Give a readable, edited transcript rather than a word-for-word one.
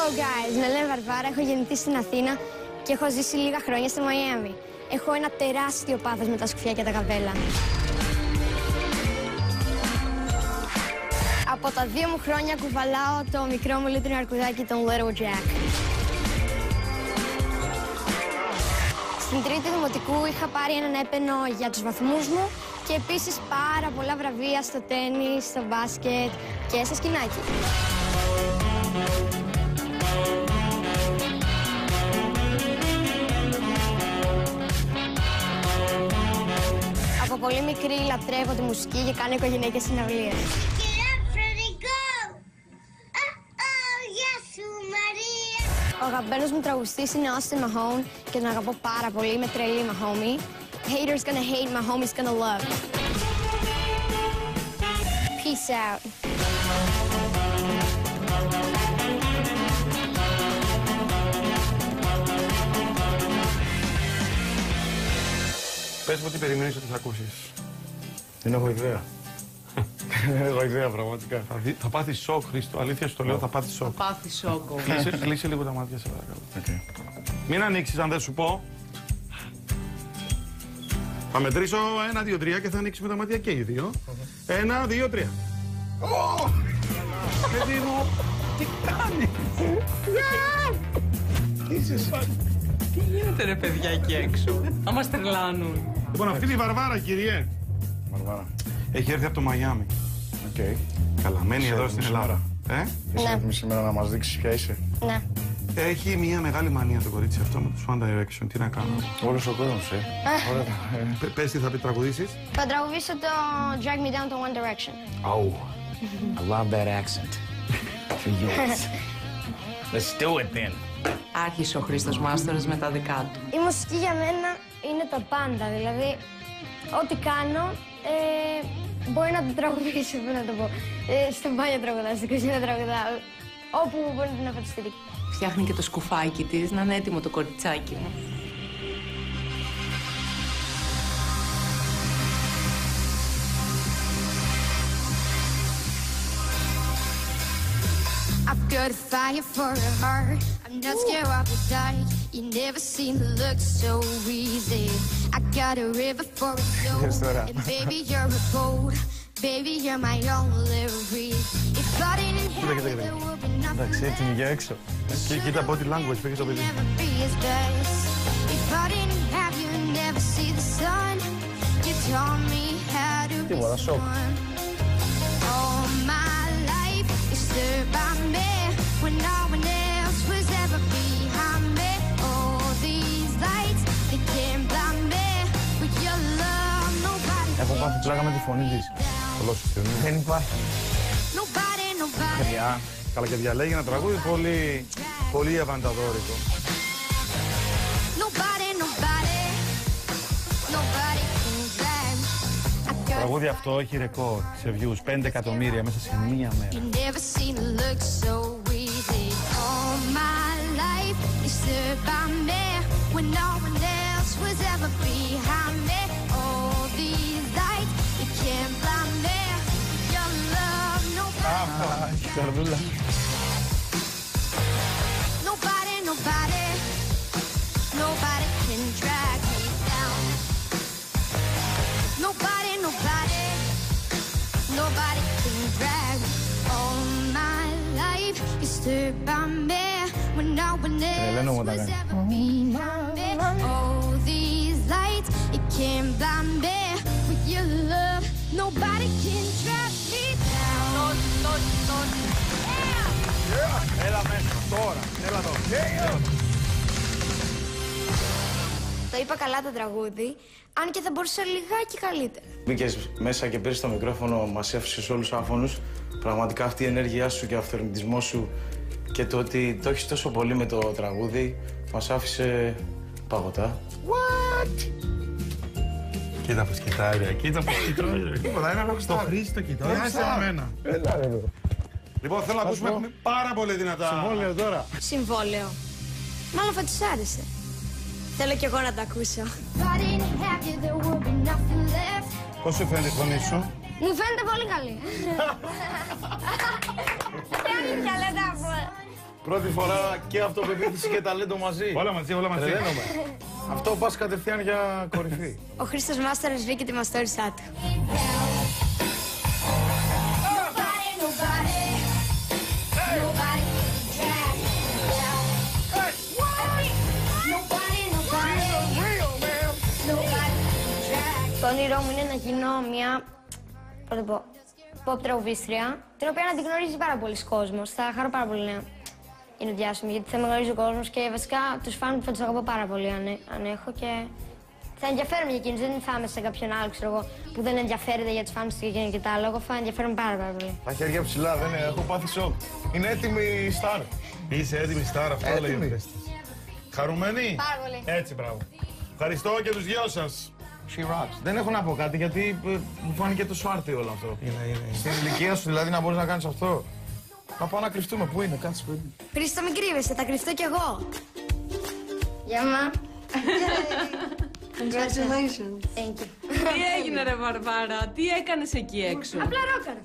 Hello guys, με λένε Βαρβάρα, έχω γεννηθεί στην Αθήνα και έχω ζήσει λίγα χρόνια στη Μαϊάμι. Έχω ένα τεράστιο πάθος με τα σκουφιά και τα καπέλα. Από τα 2 μου χρόνια κουβαλάω το μικρό μου λίτρινο αρκουδάκι, τον Little Jack. Στην τρίτη δημοτικού είχα πάρει έναν έπαινο για τους βαθμούς μου και επίσης πάρα πολλά βραβεία στο τένις, στο μπάσκετ και στο σκηνάκι. Από πολύ μικρή λατρεύω τη μουσική και κάνω οικογενειακές συναυλίες. Ο αγαπημένος μου τραγουδιστής είναι Austin Mahone και τον αγαπώ πάρα πολύ, είμαι τρελή Mahomie. Haters gonna hate, my homies gonna love. Peace out. Πες μου τι περιμένεις ότι θα ακούσεις. Δεν έχω ιδέα. Δεν έχω ιδέα πραγματικά. Θα πάθεις σοκ, Χρήστο. Αλήθεια σου το λέω, θα πάθεις σοκ. Θα πάθεις σοκ. Κλείσε λίγο τα μάτια, σε παρακαλώ. Okay. Μην ανοίξεις αν δεν σου πω. Θα μετρήσω 1, 2, 3 και θα ανοίξεις με τα μάτια και οι δύο. 1, 2, 3. Παιδί μου, τι κάνεις. Τι γίνεται ρε παιδιά εκεί έξω. Να μας τρελάνουν. Λοιπόν, αυτή είναι η Βαρβάρα, κύριε. Βαρβάρα. Έχει έρθει από το Μαϊάμι. Okay. Καλά, μένει εδώ στην Ελλάδα. Είσαι έτοιμη σήμερα να μας δείξεις ποια είσαι. Ναι. Έχει μια μεγάλη μανία το κορίτσι αυτό με τους One Direction. Τι να κάνω. Όλος ο κόσμος, Πες τι θα πει τραγουδήσεις. Θα τραγουδήσω το Drag Me Down to One Direction. Oh, I love that accent. Let's do it then. Άρχισε ο Χρήστος Μάστορας με τα δικά του. Η μουσική για μένα είναι το πάντα, δηλαδή ό,τι κάνω μπορεί να το τραγουδήσω, πώς να το πω. Στο μπάνιο τραγουδάω, στην κουζίνα τραγουδάω, όπου μπορεί να φανταστεί. Φτιάχνει και το σκουφάκι της, να είναι έτοιμο το κοριτσάκι μου. I've got a fire for a heart. I'm not scared of the dark. You never seen the look so easy. I got a river for a soul. And baby, you're a boat. Baby, you're my only reef. If I didn't have you, there would be nothing Εντάξει, έτοιμη για έξω. Κοίτα body language, πήγε το παιδί. never be as best. If I didn't have you, never see the sun. You taught me how to be Τίποτα, σοκ. someone. All my life you stood by me when no one else was ever behind me. All these lights they can't blind me. With your love, nobody Έχω πάθει πλάκα με τη φωνή της. Δεν υπάρχει. Nobody, nobody. Παιδιά. Καλά, και διαλέγει ένα τραγούδι πολύ ευανταδόρικο. Nobody, nobody. Nobody can drag me. I Το got τραγούδι αυτό έχει ρεκόρ σε views 5 εκατομμύρια μέσα σε μία μέρα. You never seen it look so easy. All my life you stood by me when no one else was ever behind me. All these lights you can't blind me. Your love, nobody, Καρδούλα. nobody, nobody, nobody can drag me down. Nobody, nobody, nobody can drag me. All my life you stood by me when no one Λένε else μου τα was κάνει. ever behind me. All these lights you can't blind me with your love. Nobody can drag me down. Έλα μέσα τώρα, έλα εδώ. Το είπα καλά το τραγούδι, αν και θα μπορούσα λιγάκι καλύτερα. Μπήκες μέσα και πήρες το μικρόφωνο, μας έφυσες όλους άφωνους. Πραγματικά αυτή η ενέργειά σου και ο αυθορμητισμός σου και το ότι το έχεις τόσο πολύ με το τραγούδι μας άφησε παγωτά. What? Κοίτα πως κοιτάει, ρε. Κοίτα πως κοιτάει, ρε. Τίποτα, ένα λόγο στο Χρήστο κοιτάει. Άσε εμένα. Έλα ρε. Λοιπόν, θέλω να ακούσουμε πάρα πολύ δυνατά. Συμβόλαιο τώρα. Συμβόλαιο. Μάλλον θα τους άρεσε. Θέλω κι εγώ να το ακούσω. Πώς σου φαίνεται η φωνή σου? Μου φαίνεται πολύ καλή. Τι αλήθεια λέτε από... Πρώτη φορά και αυτοπεποίθηση και ταλέντο μαζί. Όλα μαζί, όλα μαζί. Αυτό πας κατευθείαν για κορυφή. Ο Χρήστος Μάστορας βρήκε τη μαστόρισσά του. Το όνειρό μου είναι να γίνω μια pop τραγουδίστρια, την οποία να την γνωρίζει πάρα πολλοί κόσμος. Θα χαρώ πάρα πολύ να είναι διάσημη, γιατί θα με γνωρίζει ο κόσμος και βασικά τους φαν θα τους αγαπώ πάρα πολύ αν έχω και θα ενδιαφέρομαι για εκείνους. Δεν θα είμαι σε κάποιον άλλο, ξέρω εγώ, που δεν ενδιαφέρεται για τους φαν του και τα άλλα. Εγώ θα ενδιαφέρομαι πάρα πολύ. Τα χέρια ψηλά, δεν είναι, έχω πάθει σοκ. Είναι έτοιμη η Σταρ. Είσαι έτοιμη Σταρ, αυτό λέει ο Χρήστος. Χαρούμενη. Πάρα πολύ. Έτσι, μπράβο. Ευχαριστώ και τους δυο σας. She rocks. Δεν έχω να πω κάτι γιατί μου φάνηκε το σουάρτι όλο αυτό. Είναι. Στην ηλικία σου δηλαδή να μπορείς να κάνεις αυτό. Να πάω να κρυφτούμε. Πού είναι, κάτσε σπίτι. Χρήστο, μην κρύβεσαι, θα κρυφτώ κι εγώ. Γεια μα. Congratulations. Thank you. Τι έγινε ρε Βαρβάρα, τι έκανες εκεί έξω? Απλά ρόκαρα.